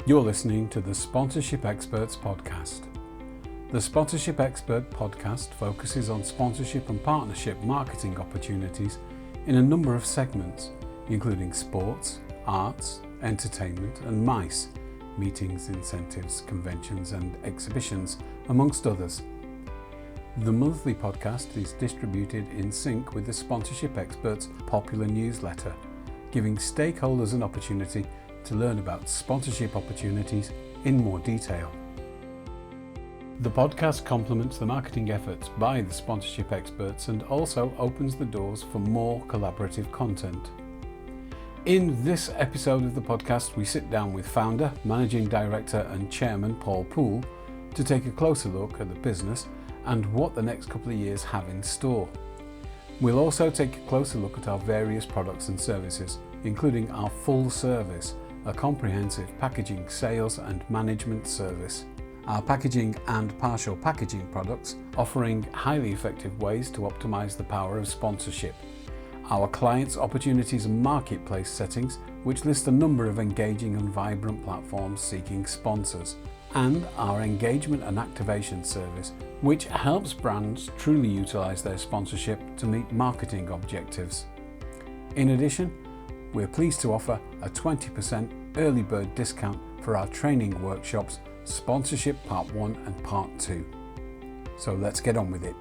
You're listening to the Sponsorship Experts podcast. The Sponsorship Expert podcast focuses on sponsorship and partnership marketing opportunities in a number of segments, including sports, arts, entertainment and MICE, meetings, incentives, conventions and exhibitions, amongst others. The monthly podcast is distributed in sync with the Sponsorship Experts popular newsletter, giving stakeholders an opportunity to learn about sponsorship opportunities in more detail. The podcast complements the marketing efforts by the Sponsorship Experts and also opens the doors for more collaborative content. In this episode of the podcast, we sit down with founder, managing director and chairman Paul Poole to take a closer look at the business and what the next couple of years have in store. We'll also take a closer look at our various products and services, including our full service, a comprehensive packaging sales and management service. Our packaging and partial packaging products offering highly effective ways to optimize the power of sponsorship. Our clients' opportunities and marketplace settings, which list a number of engaging and vibrant platforms seeking sponsors. And our engagement and activation service, which helps brands truly utilize their sponsorship to meet marketing objectives. In addition, we're pleased to offer a 20% early bird discount for our training workshops, Sponsorship Part 1 and Part 2. So let's get on with it.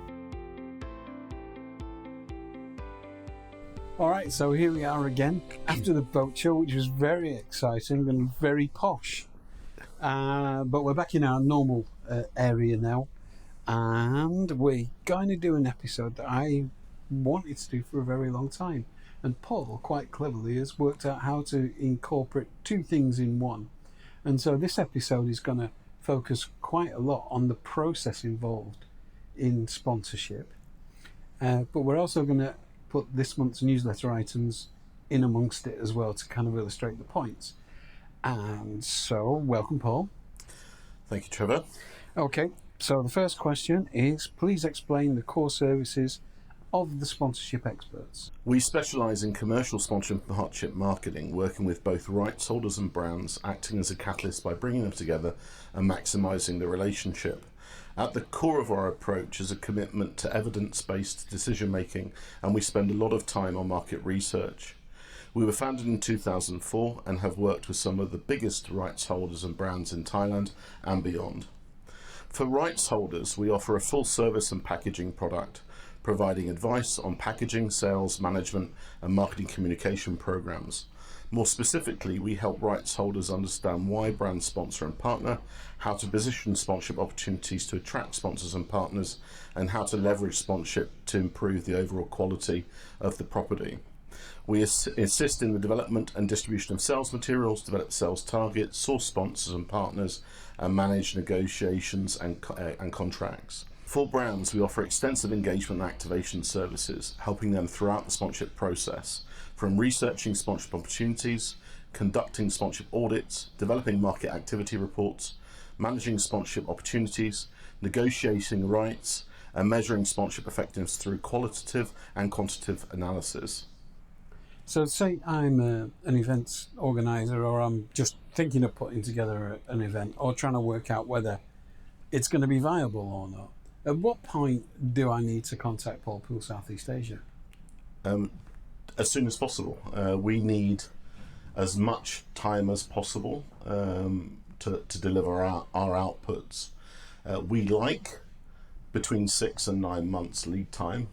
Alright, so here we are again after the boat show, which was very exciting and very posh. But we're back in our normal area now, and we're going to do an episode that I wanted to do for a very long time. And Paul, quite cleverly, has worked out how to incorporate two things in one. And so this episode is going to focus quite a lot on the process involved in sponsorship. But we're also going to put this month's newsletter items in amongst it as well to kind of illustrate the points. And so, welcome, Paul. Thank you, Trevor. Okay, so the first question is, please explain the core services of the Sponsorship Experts. We specialise in commercial sponsorship and partnership marketing, working with both rights holders and brands, acting as a catalyst by bringing them together and maximising the relationship. At the core of our approach is a commitment to evidence-based decision-making, and we spend a lot of time on market research. We were founded in 2004 and have worked with some of the biggest rights holders and brands in Thailand and beyond. For rights holders, we offer a full service and packaging product, providing advice on packaging, sales, management and marketing communication programs. More specifically, we help rights holders understand why brands sponsor and partner, how to position sponsorship opportunities to attract sponsors and partners, and how to leverage sponsorship to improve the overall quality of the property. We assist in the development and distribution of sales materials, develop sales targets, source sponsors and partners, and manage negotiations and contracts. For brands, we offer extensive engagement and activation services, helping them throughout the sponsorship process, from researching sponsorship opportunities, conducting sponsorship audits, developing market activity reports, managing sponsorship opportunities, negotiating rights, and measuring sponsorship effectiveness through qualitative and quantitative analysis. So say I'm an events organizer, or I'm just thinking of putting together an event or trying to work out whether it's going to be viable or not. At what point do I need to contact Paul Poole Southeast Asia? As soon as possible. We need as much time as possible to deliver our outputs. We like between 6 and 9 months lead time.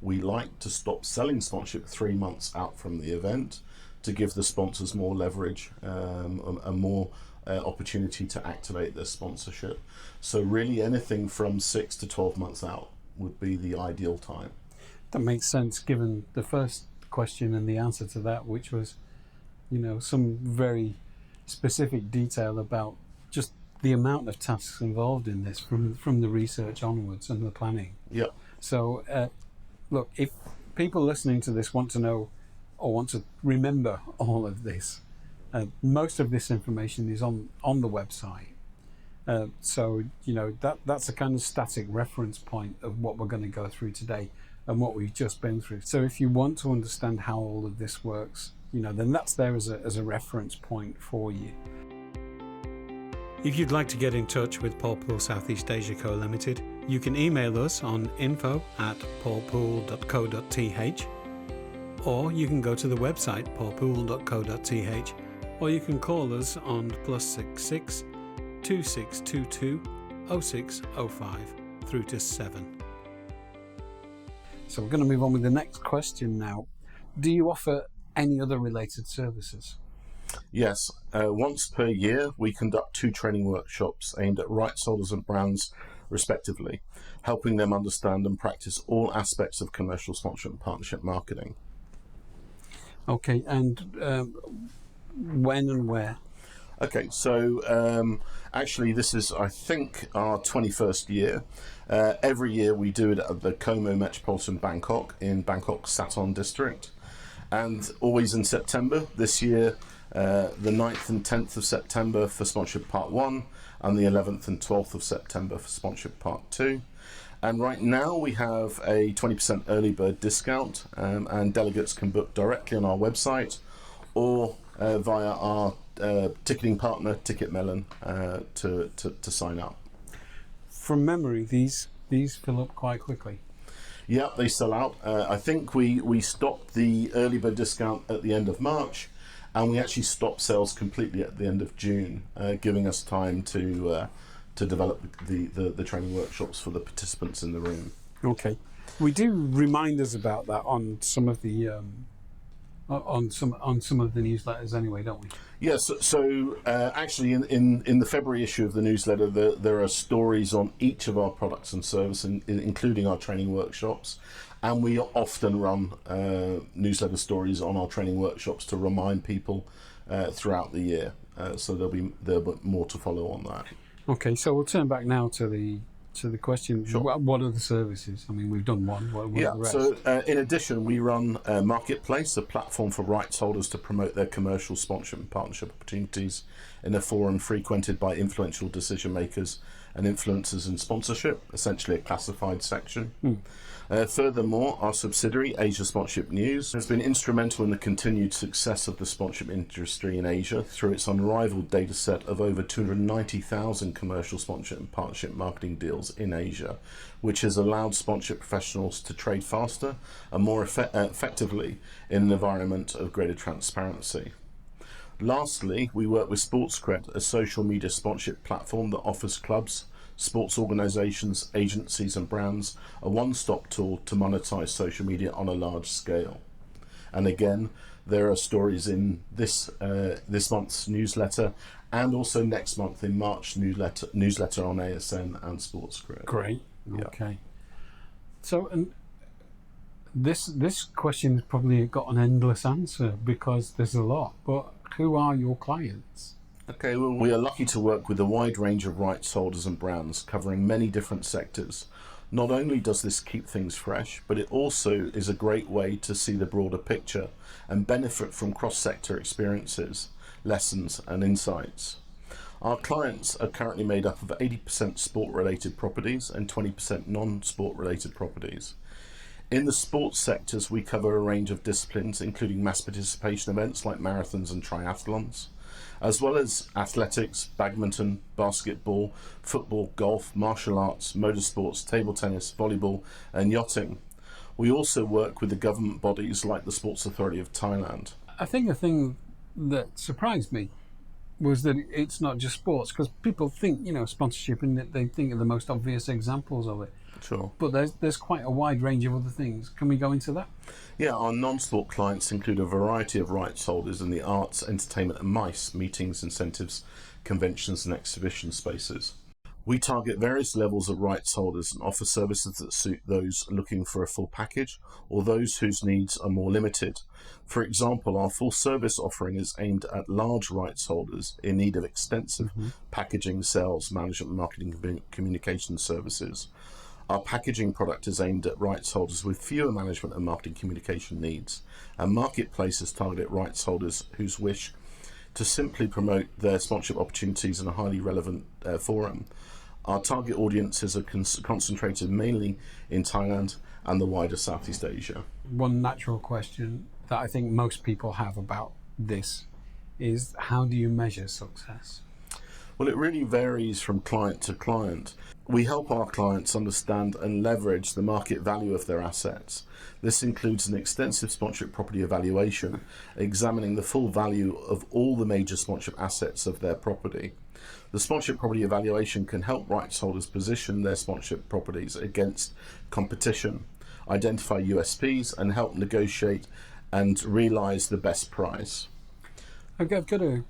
We like to stop selling sponsorship 3 months out from the event to give the sponsors more leverage and more opportunity to activate their sponsorship. So really anything from 6 to 12 months out would be the ideal time. That makes sense given the first question and the answer to that, which was, some very specific detail about just the amount of tasks involved in this from the research onwards and the planning. Yeah. So look, if people listening to this want to know or want to remember all of this, most of this information is on the website. So that's a kind of static reference point of what we're going to go through today and what we've just been through. So if you want to understand how all of this works, then that's there as a reference point for you. If you'd like to get in touch with Paul Pool Southeast Asia Co Limited, you can email us on info@paulpool.co.th, or you can go to the website paulpool.co.th, or you can call us on +66 2622 0605 through to 7. So we're going to move on with the next question now. Do you offer any other related services? Yes, once per year we conduct 2 training workshops aimed at rights holders and brands respectively, helping them understand and practice all aspects of commercial sponsorship and partnership marketing. Okay, and when and where? Okay, so actually this is, I think, our 21st year. Every year we do it at the Como Metropolitan Bangkok in Bangkok Satun district, and always in September. This year the 9th and 10th of September for sponsorship part 1, and the 11th and 12th of September for sponsorship part 2. And right now we have a 20% early bird discount, and delegates can book directly on our website or via our ticketing partner Ticketmelon to sign up. From memory, these fill up quite quickly. Yeah, they sell out. I think we stopped the early bird discount at the end of March, and we actually stopped sales completely at the end of June, giving us time to develop the training workshops for the participants in the room. Okay, we do reminders about that on some of the on some of the newsletters anyway, don't we? Yes. So actually, in the February issue of the newsletter, there are stories on each of our products and services, including our training workshops, and we often run newsletter stories on our training workshops to remind people throughout the year. So there'll be more to follow on that. Okay, so we'll turn back now to the question. Sure. What are the services? I mean, we've done one. What are the rest? So in addition, we run Marketplace, a platform for rights holders to promote their commercial sponsorship and partnership opportunities in a forum frequented by influential decision makers and influencers in sponsorship, essentially a classified section. Furthermore, our subsidiary, Asia Sponsorship News, has been instrumental in the continued success of the sponsorship industry in Asia through its unrivaled data set of over 290,000 commercial sponsorship and partnership marketing deals in Asia, which has allowed sponsorship professionals to trade faster and more effectively in an environment of greater transparency. Lastly, we work with SportsCred, a social media sponsorship platform that offers clubs, sports organisations, agencies and brands a one-stop tool to monetize social media on a large scale. And again, there are stories in this month's newsletter, and also next month in March newsletter on ASN and SportsCred. Great. Yeah. Okay. So, and this question has probably got an endless answer because there's a lot. But who are your clients? Okay, well, we are lucky to work with a wide range of rights holders and brands covering many different sectors. Not only does this keep things fresh, but it also is a great way to see the broader picture and benefit from cross-sector experiences, lessons and insights. Our clients are currently made up of 80% sport-related properties and 20% non-sport-related properties. In the sports sectors, we cover a range of disciplines, including mass participation events like marathons and triathlons, as well as athletics, badminton, basketball, football, golf, martial arts, motorsports, table tennis, volleyball and yachting. We also work with the government bodies like the Sports Authority of Thailand. I think the thing that surprised me was that it's not just sports, because people think, sponsorship, and they think of the most obvious examples of it. Sure. But there's quite a wide range of other things. Can we go into that? Yeah, our non-sport clients include a variety of rights holders in the arts, entertainment and MICE, meetings, incentives, conventions and exhibition spaces. We target various levels of rights holders and offer services that suit those looking for a full package or those whose needs are more limited. For example, our full service offering is aimed at large rights holders in need of extensive packaging, sales, management, marketing, communication services. Our packaging product is aimed at rights holders with fewer management and marketing communication needs, and marketplaces target rights holders whose wish to simply promote their sponsorship opportunities in a highly relevant forum. Our target audiences are concentrated mainly in Thailand and the wider Southeast Asia. One natural question that I think most people have about this is, how do you measure success? Well, it really varies from client to client. We help our clients understand and leverage the market value of their assets. This includes an extensive sponsorship property evaluation, examining the full value of all the major sponsorship assets of their property. The sponsorship property evaluation can help rights holders position their sponsorship properties against competition, identify USPs, and help negotiate and realise the best price. I've got a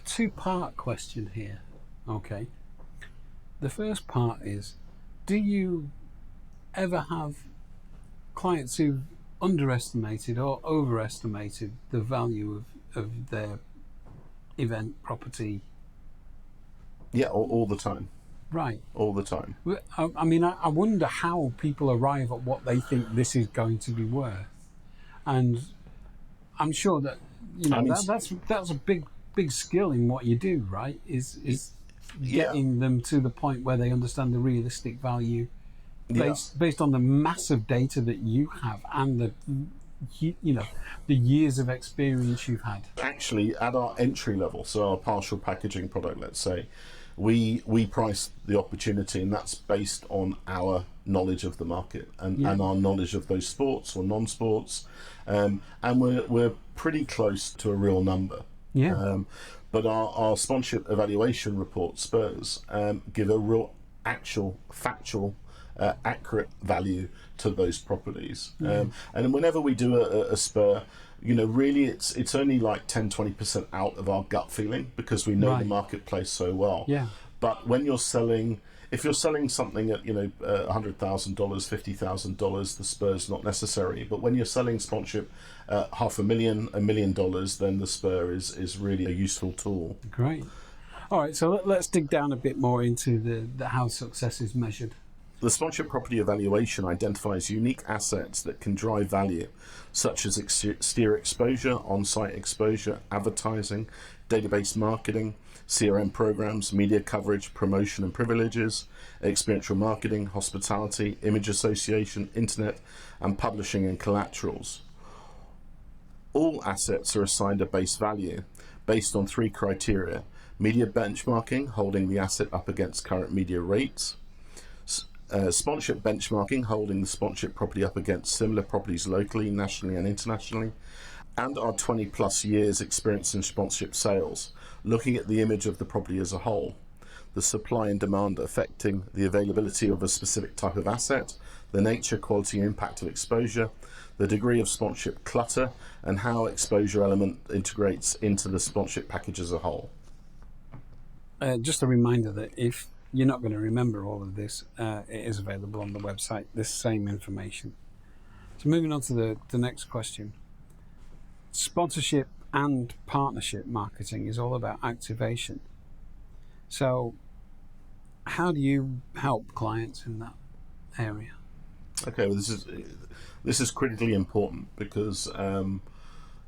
two-part question here. Okay. The first part is, do you ever have clients who've underestimated or overestimated the value of their event property? Yeah, all the time. Right. All the time. I mean, I wonder how people arrive at what they think this is going to be worth. And I'm sure that, that's a big skill in what you do, right? Is getting them to the point where they understand the realistic value based on the massive data that you have and the years of experience you've had. Actually, at our entry level, so our partial packaging product, let's say, we price the opportunity, and that's based on our knowledge of the market and our knowledge of those sports or non-sports, and we're pretty close to a real number. But our sponsorship evaluation report, Spurs, give a real actual factual accurate value to those properties. And whenever we do a Spur, really it's only like 10-20% out of our gut feeling, because we know the marketplace so well. But when if you're selling something at $100,000, $50,000, the Spur's not necessary. But when you're selling sponsorship at $500,000, $1 million, then the Spur is really a useful tool. Great. All right, so let's dig down a bit more into the how success is measured. The sponsorship property evaluation identifies unique assets that can drive value, such as exterior exposure, on-site exposure, advertising, database marketing, CRM programs, media coverage, promotion and privileges, experiential marketing, hospitality, image association, internet, and publishing and collaterals. All assets are assigned a base value based on 3 criteria: media benchmarking, holding the asset up against current media rates; sponsorship benchmarking, holding the sponsorship property up against similar properties locally, nationally and internationally; and our 20 plus years experience in sponsorship sales, looking at the image of the property as a whole, the supply and demand affecting the availability of a specific type of asset, the nature, quality and impact of exposure, the degree of sponsorship clutter, and how exposure element integrates into the sponsorship package as a whole. Just a reminder that if you're not going to remember all of this, it is available on the website, this same information. So moving on to the next question. Sponsorship and partnership marketing is all about activation. So how do you help clients in that area? Okay, well, this is critically important because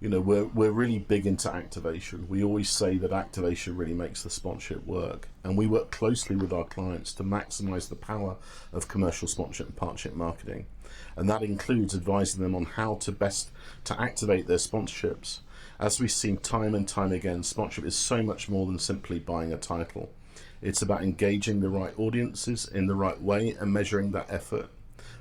we're really big into activation. We always say that activation really makes the sponsorship work, and we work closely with our clients to maximize the power of commercial sponsorship and partnership marketing, and that includes advising them on how to best to activate their sponsorships. As we've seen time and time again, sponsorship is so much more than simply buying a title. It's about engaging the right audiences in the right way and measuring that effort.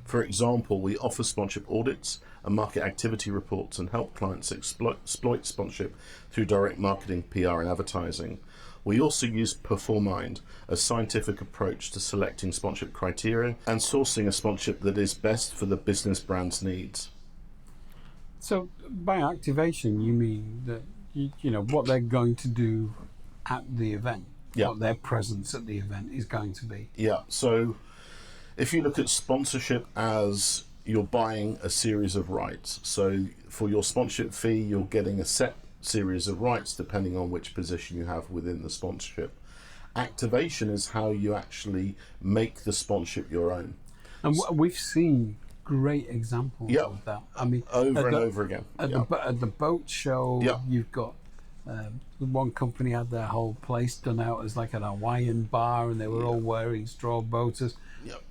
For example, we offer sponsorship audits and market activity reports and help clients exploit sponsorship through direct marketing, PR and advertising. We also use Performind, a scientific approach to selecting sponsorship criteria and sourcing a sponsorship that is best for the business brand's needs. So by activation, you mean that what they're going to do at the event, what their presence at the event is going to be. Yeah, so if you look at sponsorship as you're buying a series of rights, so for your sponsorship fee, you're getting a set series of rights depending on which position you have within the sponsorship. Activation is how you actually make the sponsorship your own. And we've seen great examples of that. I mean, over and over again. At the boat show, you've got one company had their whole place done out as like an Hawaiian bar, and they were all wearing straw boaters.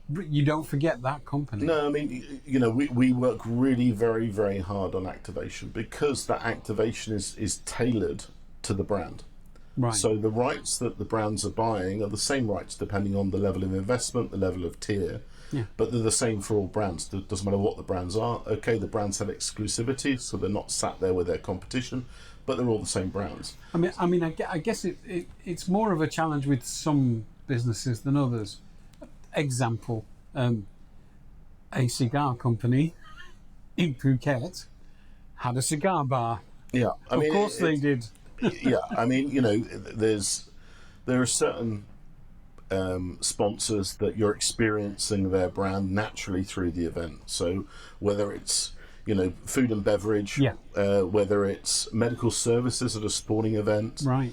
You don't forget that company. No, I mean, we work really very, very hard on activation because that activation is tailored to the brand. Right. So the rights that the brands are buying are the same rights depending on the level of investment, the level of tier. Yeah. But they're the same for all brands. It doesn't matter what the brands are. Okay, the brands have exclusivity, so they're not sat there with their competition, but they're all the same brands. I guess it's more of a challenge with some businesses than others. Example, a cigar company in Phuket had a cigar bar. Yeah, Of course they did. Yeah, I mean, you know, there are certain sponsors that you're experiencing their brand naturally through the event. So whether it's, you know, food and beverage, Yeah. Whether it's medical services at a sporting event, Right.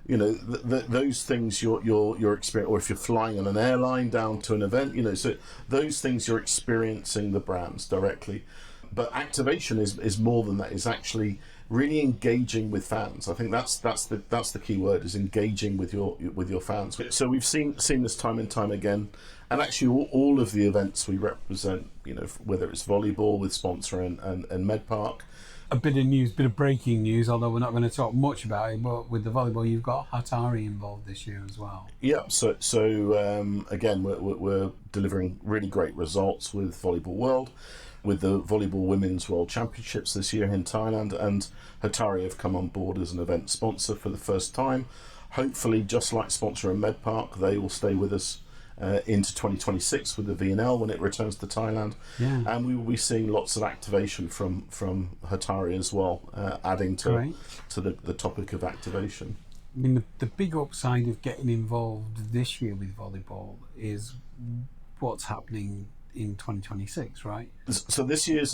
You know, those things you're experiencing, or if you're flying on an airline down to an event, you know, so those things you're experiencing the brands directly. But activation is more than that. It's actually really engaging with fans. I think that's the key word, is engaging with your fans. So we've seen this time and time again, and actually all of the events we represent, you know, whether it's volleyball with Sponsor and MedPark. A bit of breaking news, although we're not going to talk much about it, but with the volleyball, you've got Hatari involved this year as well. Yeah, so again, we're delivering really great results with Volleyball World, with the Volleyball Women's World Championships this year in Thailand, and Hatari have come on board as an event sponsor for the first time. Hopefully, just like Sponsor and MedPark, they will stay with us into 2026 with the VNL when it returns to Thailand. Yeah. And we will be seeing lots of activation from Hatari as well, adding to the topic of activation. I mean, the big upside of getting involved this year with volleyball is what's happening in 2026, right? So this year is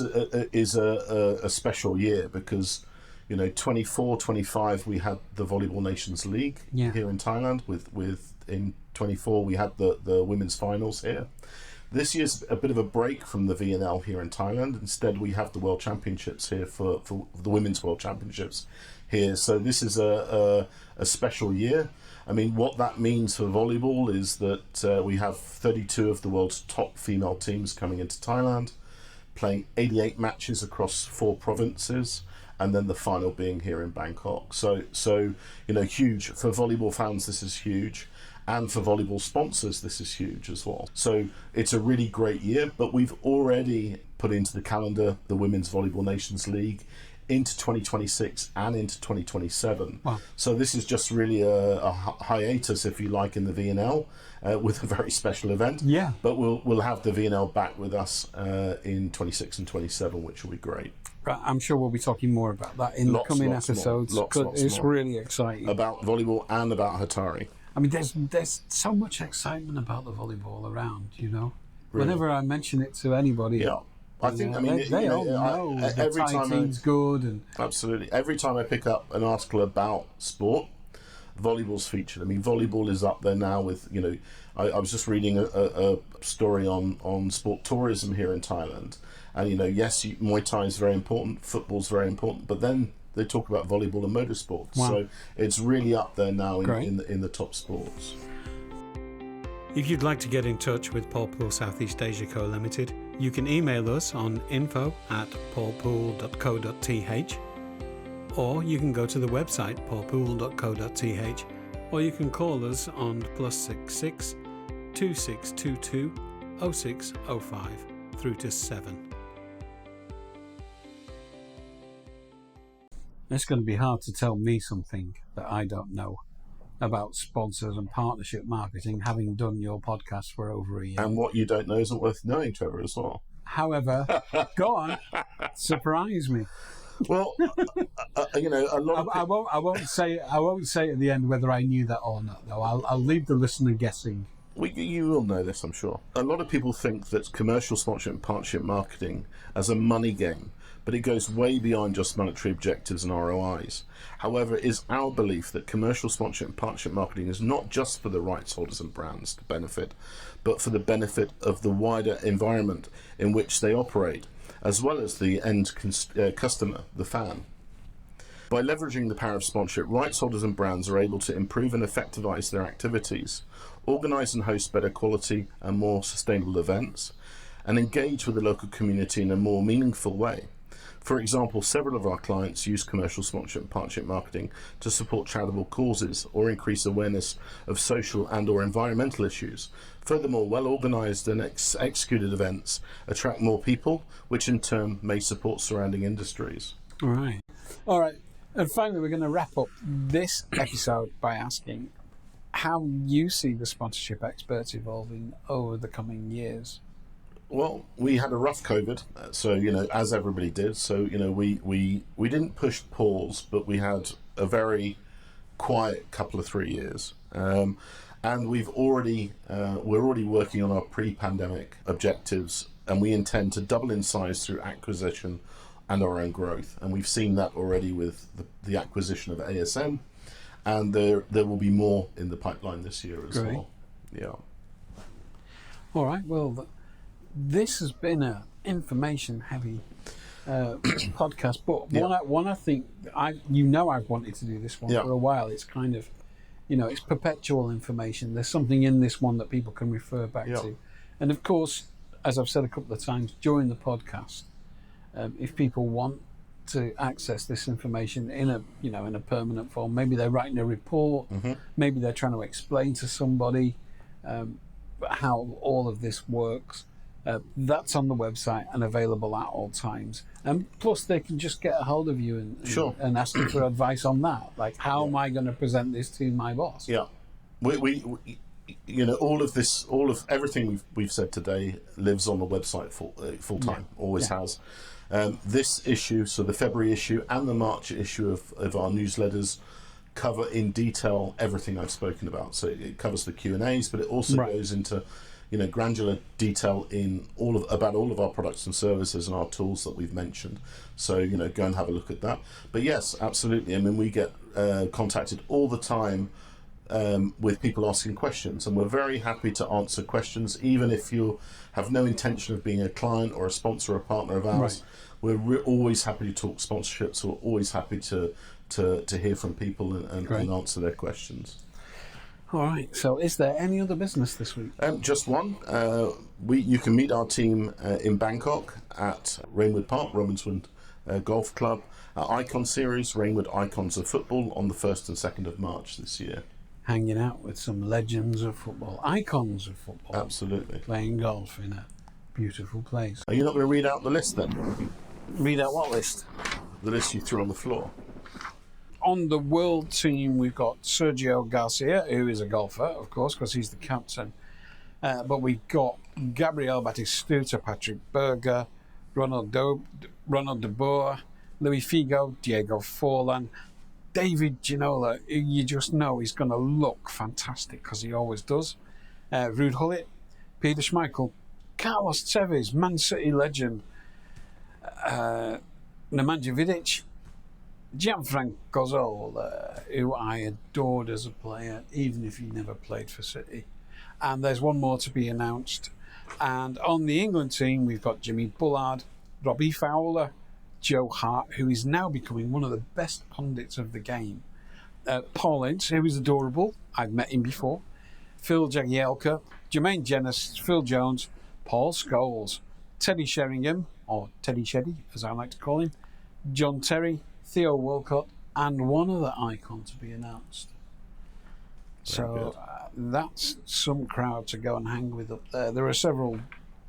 a special year because, you know, 24-25 we had the Volleyball Nations League here in Thailand. With in 24 we had the women's finals here. This year's a bit of a break from the VNL here in Thailand. Instead, we have the World Championships here for the Women's World Championships here. So this is a special year. I mean, what that means for volleyball is that we have 32 of the world's top female teams coming into Thailand, playing 88 matches across 4 provinces, and then the final being here in Bangkok. So you know, huge for volleyball fans. This is huge. And for volleyball sponsors, this is huge as well. So it's a really great year, but we've already put into the calendar the Women's Volleyball Nations League into 2026 and into 2027. Wow. So this is just really a hiatus, if you like, in the VNL with a very special event. Yeah. But we'll have the VNL back with us in 26 and 27, which will be great. I'm sure we'll be talking more about that in the coming episodes. It's really exciting. About volleyball and about Hatari. I mean, there's so much excitement about the volleyball around, you know. Really? Whenever I mention it to anybody, yeah, I think they all know the Thai team's good. And absolutely, every time I pick up an article about sport, volleyball's featured. I mean, volleyball is up there now with, you know, I was just reading a story on sport tourism here in Thailand, and you know, yes, Muay Thai is very important, football's very important, but then they talk about volleyball and motorsports. Wow. So it's really up there now in the top sports. If you'd like to get in touch with Paulpool Southeast Asia Co Limited, you can email us on info@paulpool.co.th, or you can go to the website paulpool.co.th, or you can call us on +66 2622 0605 through to 7. It's going to be hard to tell me something that I don't know about sponsors and partnership marketing, having done your podcast for over a year. And what you don't know isn't worth knowing, Trevor, as well. However, go on, surprise me. Well, you know, a lot of I won't say at the end whether I knew that or not, though. I'll leave the listener guessing. You will know this, I'm sure. A lot of people think that commercial sponsorship and partnership marketing as a money game, but it goes way beyond just monetary objectives and ROIs. However, it is our belief that commercial sponsorship and partnership marketing is not just for the rights holders and brands to benefit, but for the benefit of the wider environment in which they operate, as well as the end customer, the fan. By leveraging the power of sponsorship, rights holders and brands are able to improve and effectivize their activities, organize and host better quality and more sustainable events, and engage with the local community in a more meaningful way. For example, several of our clients use commercial sponsorship and partnership marketing to support charitable causes or increase awareness of social and or environmental issues. Furthermore, well-organised and executed events attract more people, which in turn may support surrounding industries. All right. And finally, we're going to wrap up this episode by asking how you see the sponsorship experts evolving over the coming years. Well, we had a rough COVID, so, as everybody did. So, we didn't push pause, but we had a very quiet couple of 3 years. And we're already working on our pre-pandemic objectives, and we intend to double in size through acquisition and our own growth. And we've seen that already with the acquisition of ASM, and there will be more in the pipeline this year as well. Yeah. All right. Well, this has been an information-heavy podcast, but one I think I've wanted to do this one for a while. It's kind of, it's perpetual information. There's something in this one that people can refer back to, and of course, as I've said a couple of times during the podcast, if people want to access this information in a permanent form, maybe they're writing a report, maybe they're trying to explain to somebody how all of this works. That's on the website and available at all times. And plus, they can just get a hold of you and ask you for advice on that. Like, how am I going to present this to my boss? Yeah, we all of everything we've said today lives on the website full time. Always has. This issue, so the February issue and the March issue of our newsletters, cover in detail everything I've spoken about. So it covers the Q&As, but it also goes into granular detail about all of our products and services and our tools that we've mentioned. So go and have a look at that. But yes, absolutely. I mean, we get contacted all the time with people asking questions, and we're very happy to answer questions, even if you have no intention of being a client or a sponsor or a partner of ours. We're always happy to talk sponsorships. We're always happy to hear from people and answer their questions. All right. So, is there any other business this week? Just one. You can meet our team in Bangkok at Rainwood Park, Robbinswood Golf Club, Icon Series, Rainwood Icons of Football, on the 1st and 2nd of March this year. Hanging out with some legends of football, icons of football. Absolutely. Playing golf in a beautiful place. Are you not going to read out the list then? Read out what list? The list you threw on the floor. On the world team, we've got Sergio Garcia, who is a golfer, of course, because he's the captain. But we've got Gabriel Batistuta, Patrick Berger, Ronald de Boer, Louis Figo, Diego Forlan, David Ginola, who you just know he's going to look fantastic because he always does. Ruud Gullit, Peter Schmeichel, Carlos Tevez, Man City legend, Nemanja Vidic, Gianfranco Zola, who I adored as a player, even if he never played for City. And there's one more to be announced. And on the England team, we've got Jimmy Bullard, Robbie Fowler, Joe Hart, who is now becoming one of the best pundits of the game, Paul Ince, who is adorable, I've met him before, Phil Jagielka, Jermaine Jenas, Phil Jones, Paul Scholes, Teddy Sheringham, or Teddy Sheddy, as I like to call him, John Terry, Theo Walcott, and one other icon to be announced. So that's some crowd to go and hang with up there. There are several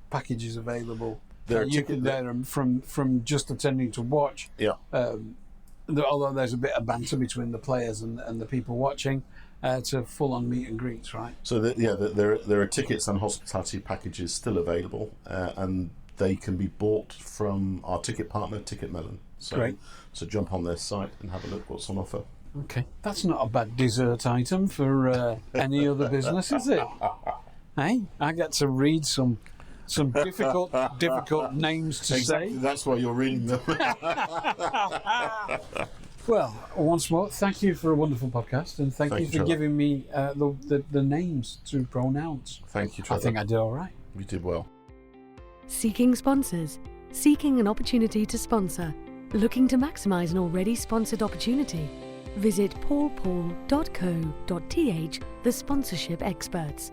packages available. You can there from just attending to watch. Yeah. Although there's a bit of banter between the players and the people watching, to full-on meet and greets, right? So there are tickets and hospitality packages still available, and they can be bought from our ticket partner, Ticketmelon. Great. So jump on their site and have a look what's on offer. Okay, that's not a bad dessert item for any other business, is it? Hey, I get to read some difficult names to say. That's why you're reading them. Well, once more, thank you for a wonderful podcast, and thank you for giving me the names to pronounce. Thank you, Trevor. I think I did all right. You did well. Seeking sponsors. Seeking an opportunity to sponsor. Looking to maximise an already sponsored opportunity? Visit paulpaul.co.th, the sponsorship experts.